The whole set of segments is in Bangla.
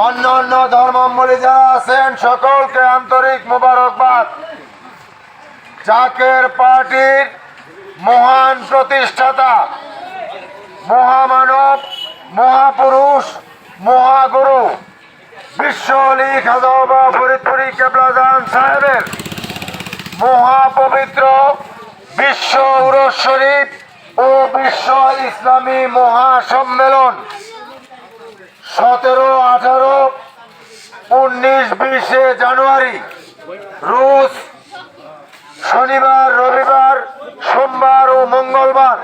অন্যান্য ধর্মাবলম্বী যারা আছেন সকলকে আন্তরিক মোবারকবাদ। জাকের পার্টির মহান প্রতিষ্ঠাতা, মহামানব, মহাপুরুষ, মহাগুরু বিশ্ব আলী খাজা বাবা ফরিদপুরি কেবলাজান সাহেবের মহাপবিত্র বিশ্ব উরস শরীফ ও বিশ্ব ইসলামী মহাসম্মেলন 17, 18, 19, 20 জানুয়ারি রোজ শনিবার, রবিবার, সোমবার ও মঙ্গলবার।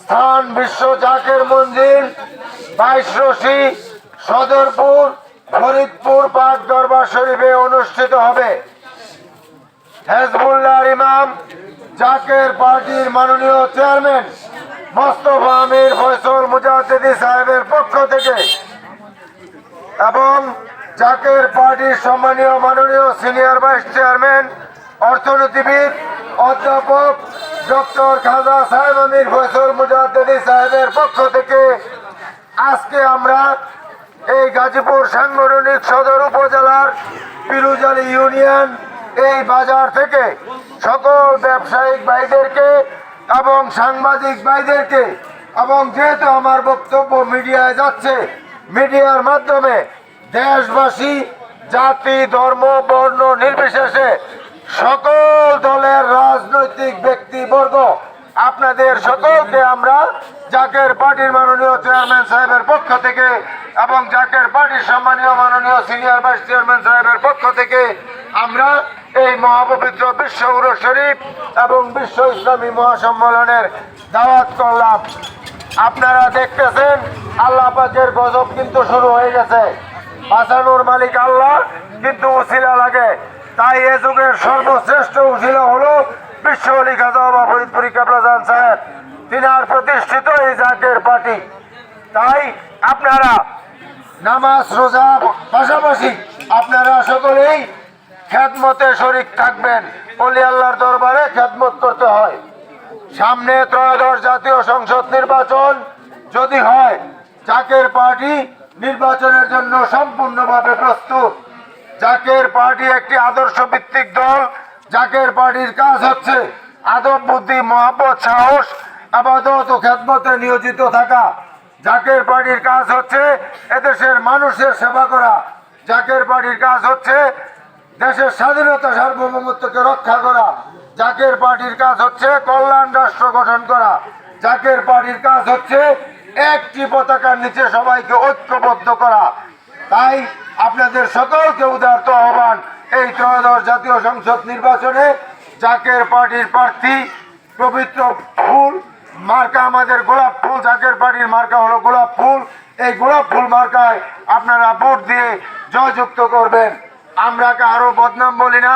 স্থান বিশ্ব জাকের মঞ্জিল, 22 রশি, সদরপুর, ফরিদপুর পাক দরবার শরীফে অনুষ্ঠিত হবে। হেজবুল্লাহর ইমাম, জাকের পার্টির মাননীয় চেয়ারম্যান মোস্তফা আমির ফয়সল মুজাদ্দিদি সাহেবের পক্ষ থেকে এবং জাকের পার্টির সম্মানীয় মাননীয় সিনিয়র ভাইস চেয়ারম্যান অর্থনীতিবিদ অধ্যাপক ডক্টর খাজা সাহেব আমির ফয়সল মুজাদ্দিদি সাহেবের পক্ষ থেকে আজকে আমরা এই গাজীপুর সাংগঠনিক সদর উপজেলার পিরুজালি ইউনিয়ন এই বাজার থেকে সকল ব্যবসায়িক ভাইদেরকে এবং সাংবাদিক ভাইদেরকে, এবং যেহেতু আমার বক্তব্য মিডিয়ায় যাচ্ছে, মিডিয়ার মাধ্যমে দেশবাসী জাতি, ধর্ম, বর্ণ নির্বিশেষে সকল দলের রাজনৈতিক ব্যক্তিবর্গ আপনাদের সকলকে আমরা জাকের পার্টির মাননীয় চেয়ারম্যান সাহেবের পক্ষ থেকে এবং জাকের পার্টির সম্মানীয় মাননীয় সিনিয়র ভাইস চেয়ারম্যান সাহেবের পক্ষ থেকে আমরা এই মহাপবিত্র বিশ্ব উরস শরীফ এবং বিশ্ব ইসলামী মহাসম্মেলনের দাওয়াত করলাম। আপনারা দেখতেছেন আল্লাহ পাকের গজব কিন্তু শুরু হয়ে গেছে। বাঁচানোর মালিক আল্লাহ, কিন্তু উসিলা লাগে। তাই এ যুগের সর্বশ্রেষ্ঠ উসিলা হলো বিশ্ব আলী খাজা বাবা ফরিদপুরি কেবলাজান সাহেব, তিনার প্রতিষ্ঠিত এই জাকের পার্টি। তাই আপনারা নামাজ রোজা পাশাপাশি আপনারা সকলেই খেদমতে শরীক থাকবেন। ওলি আল্লাহর দরবারে খেদমত করতে হয়। সামনে ত্রয়োদশ জাতীয় সংসদ নির্বাচন যদি হয়, জাকের পার্টি নির্বাচনের জন্য সম্পূর্ণভাবে প্রস্তুত। জাকের পার্টি একটি আদর্শ ভিত্তিক দল। জাকের পার্টির কাজ হচ্ছে আদব, বুদ্ধি, মহব্বত, সাহস, আবাদত ও খেদমতে নিয়োজিত থাকা। জাকের পার্টির কাজ হচ্ছে এদেশের মানুষের সেবা করা। জাকের পার্টির কাজ হচ্ছে দেশের স্বাধীনতা, সার্বভৌমত্বকে রক্ষা করা। জাকের পার্টির কাজ হচ্ছে কল্যাণ রাষ্ট্র গঠন করা। জাকের পার্টির কাজ হচ্ছে একটি পতাকার নিচে সবাইকে ঐক্যবদ্ধ করা। তাই আপনাদের সকলকে উদারত আহ্বান, এই ত্রয়োদশ জাতীয় সংসদ নির্বাচনে জাকের পার্টির প্রার্থী পবিত্র ফুল মার্কা আমাদের গোলাপ ফুল। জাকের পার্টির মার্কা হলো গোলাপ ফুল। এই গোলাপ ফুল মার্কায় আপনারা ভোট দিয়ে জয়যুক্ত করবেন। আমরা কারো বদনাম বলি না,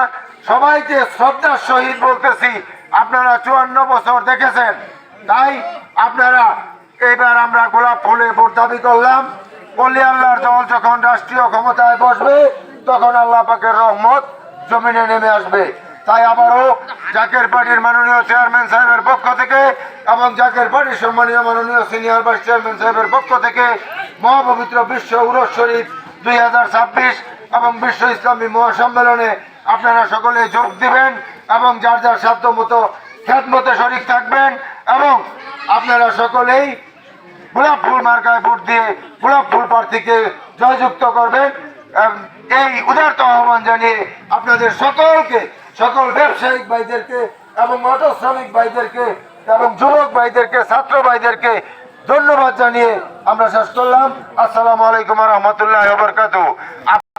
সবাইকে শ্রদ্ধার সহিত বলতেছি, আপনারা 54 বছর দেখেছেন। তাই আপনারা এইবার আমরা গোলাপ ফুলে ভোট দাবি করলাম। ওলি আল্লাহর দল যখন রাষ্ট্রীয় ক্ষমতায় বসবে তখন আল্লাহ পাকের রহমত জমিনে নেমে আসবে। তাই আবারও জাকের পার্টির মাননীয় চেয়ারম্যান সাহেবের পক্ষ থেকে এবং জাকের পার্টির সম্মানীয় মাননীয় সিনিয়র ভাইস চেয়ারম্যান সাহেবের পক্ষ থেকে মহাপবিত্র বিশ্ব উরস শরীফ 2026 এবং বিশ্ব ইসলামী মহাসম্মেলনে আপনারা সকলে যোগ দিবেন এবং যার যার সাধ্য মতো খেদমতে শরীক থাকবেন এবং আপনারা সকলেই গোলাপ ফুল মার্কায় ভোট দিয়ে গোলাপ ফুল প্রার্থীকে জয়যুক্ত করবেন। এই উদারত আহ্বান জানিয়ে আপনাদের সকলকে, সকল ব্যবসায়িক ভাইদেরকে এবং অটো শ্রমিক ভাইদেরকে এবং যুবক ভাইদেরকে, ছাত্র ভাইদেরকে ধন্যবাদ জানিয়ে আমরা শেষ করলাম। আসসালামু আলাইকুম ওয়া রাহমাতুল্লাহি ওয়া বারাকাতুহু।